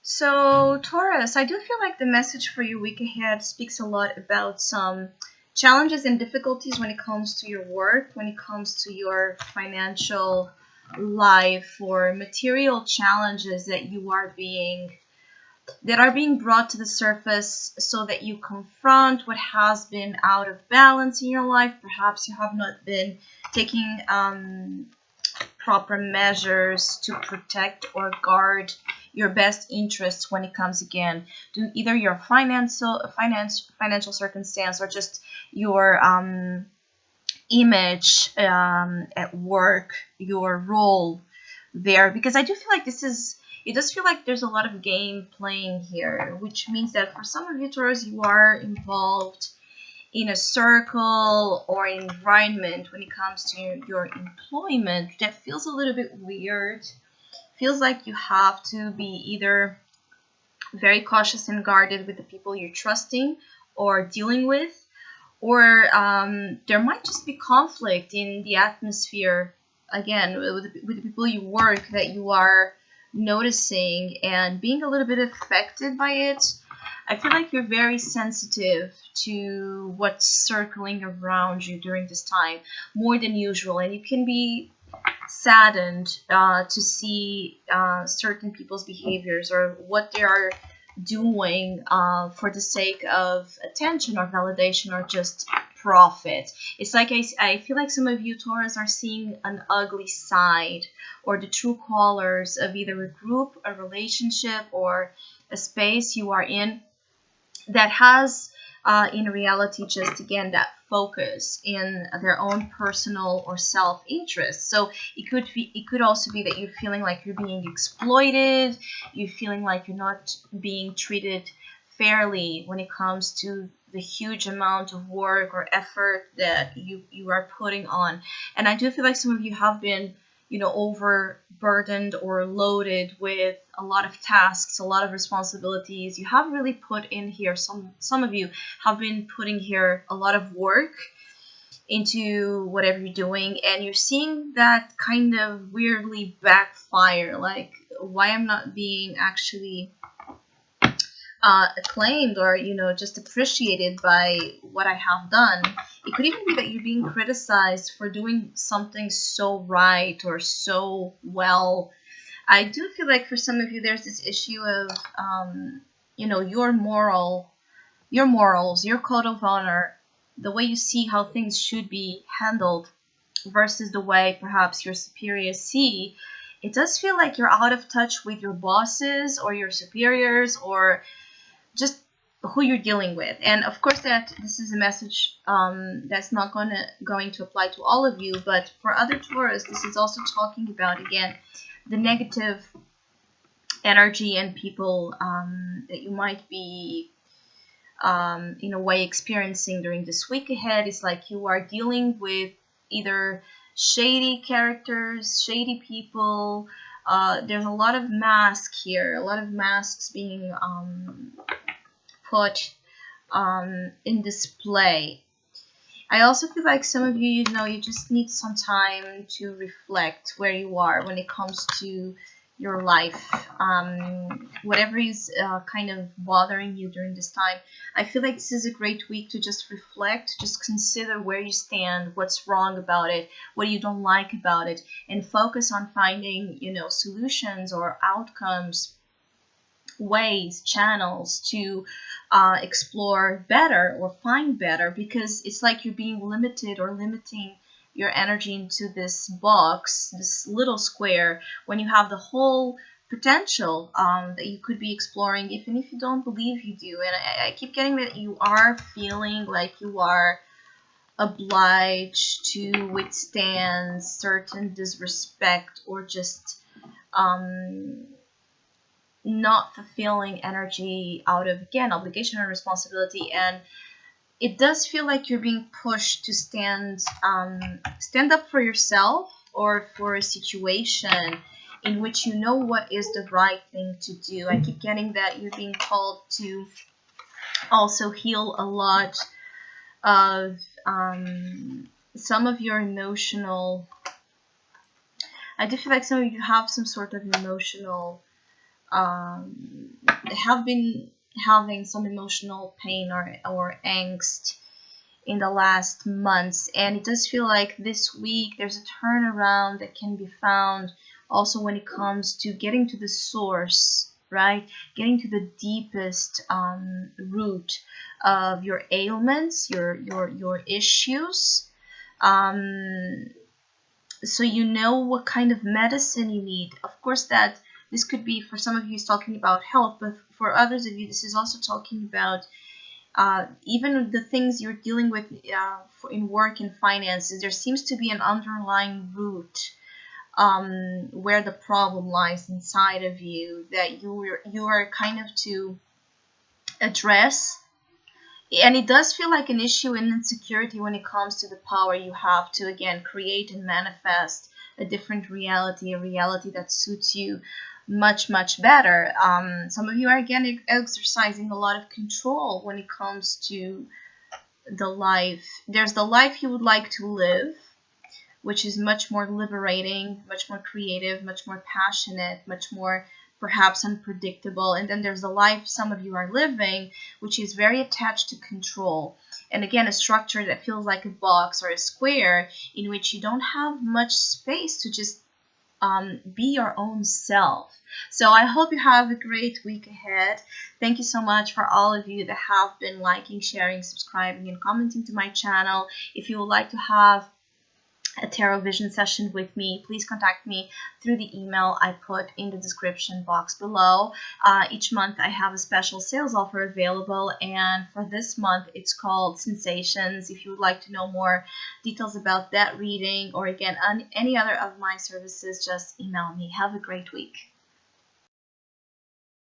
So, Taurus, I do feel like the message for your week ahead speaks a lot about some challenges and difficulties when it comes to your work, when it comes to your financial life, or material challenges that are being brought to the surface so that you confront what has been out of balance in your life. Perhaps you have not been taking proper measures to protect or guard your best interests when it comes again to either your financial circumstance or just your image at work, your role there. Because I do feel like it does feel like there's a lot of game playing here, which means that for some of you Taurus, you are involved in a circle or environment when it comes to your employment that feels a little bit weird. Feels like you have to be either very cautious and guarded with the people you're trusting or dealing with, or there might just be conflict in the atmosphere again with the people you work that you are noticing and being a little bit affected by it. I feel like you're very sensitive to what's circling around you during this time more than usual, and you can be saddened to see certain people's behaviors or what they are doing for the sake of attention or validation or just profit. It's like I feel like some of you Taurus are seeing an ugly side or the true colors of either a group, a relationship, or a space you are in that has in reality just again that focus in their own personal or self-interest. So it could also be that you're feeling like you're being exploited, you're feeling like you're not being treated fairly when it comes to the huge amount of work or effort that you are putting on. And I do feel like some of you have been overburdened or loaded with a lot of tasks, a lot of responsibilities. You have really put in here, some of you have been putting here a lot of work into whatever you're doing, and you're seeing that kind of weirdly backfire, like why I'm not being actually acclaimed or just appreciated by what I have done. It could even be that you're being criticized for doing something so right or so well. I do feel like for some of you there's this issue of your morals, your code of honor, the way you see how things should be handled versus the way perhaps your superiors see. It does feel like you're out of touch with your bosses or your superiors or just who you're dealing with. And of course that this is a message that's not going to apply to all of you, but for other Taurus this is also talking about again the negative energy and people that you might be in a way experiencing during this week ahead. It's like you are dealing with either shady characters, shady people. There's a lot of masks here, a lot of masks being put in display. I also feel like some of you, you just need some time to reflect where you are when it comes to your life. Whatever is kind of bothering you during this time, I feel like this is a great week to just reflect, just consider where you stand, what's wrong about it, what you don't like about it, and focus on finding, solutions or outcomes, ways, channels to explore better or find better, because it's like you're being limited or limiting your energy into this box, this little square, when you have the whole potential that you could be exploring, even if you don't believe you do. And I keep getting that you are feeling like you are obliged to withstand certain disrespect or just not fulfilling energy out of, again, obligation or responsibility. And it does feel like you're being pushed to stand up for yourself or for a situation in which you know what is the right thing to do. I keep getting that you're being called to also heal a lot of some of your emotional. I do feel like some of you have some sort of emotional have been having some emotional pain or angst in the last months, and it does feel like this week there's a turnaround that can be found also when it comes to getting to the source, right? Getting to the deepest root of your ailments, your issues. So you know what kind of medicine you need. Of course, that this could be, for some of you, is talking about health, but for others of you, this is also talking about even the things you're dealing with in work and finances. There seems to be an underlying root where the problem lies inside of you that you are kind of to address. And it does feel like an issue in insecurity when it comes to the power you have to, again, create and manifest a different reality, a reality that suits you much, much better. Some of you are, again, exercising a lot of control when it comes to the life. There's the life you would like to live, which is much more liberating, much more creative, much more passionate, much more perhaps unpredictable. And then there's the life some of you are living, which is very attached to control. And again, a structure that feels like a box or a square in which you don't have much space to just be your own self. So I hope you have a great week ahead. Thank you so much for all of you that have been liking, sharing, subscribing, and commenting to my channel. If you would like to have a tarot vision session with me, please contact me through the email I put in the description box below. Each month I have a special sales offer available, and for this month it's called Sensations. If you would like to know more details about that reading, or again any other of my services, just email me. Have a great week.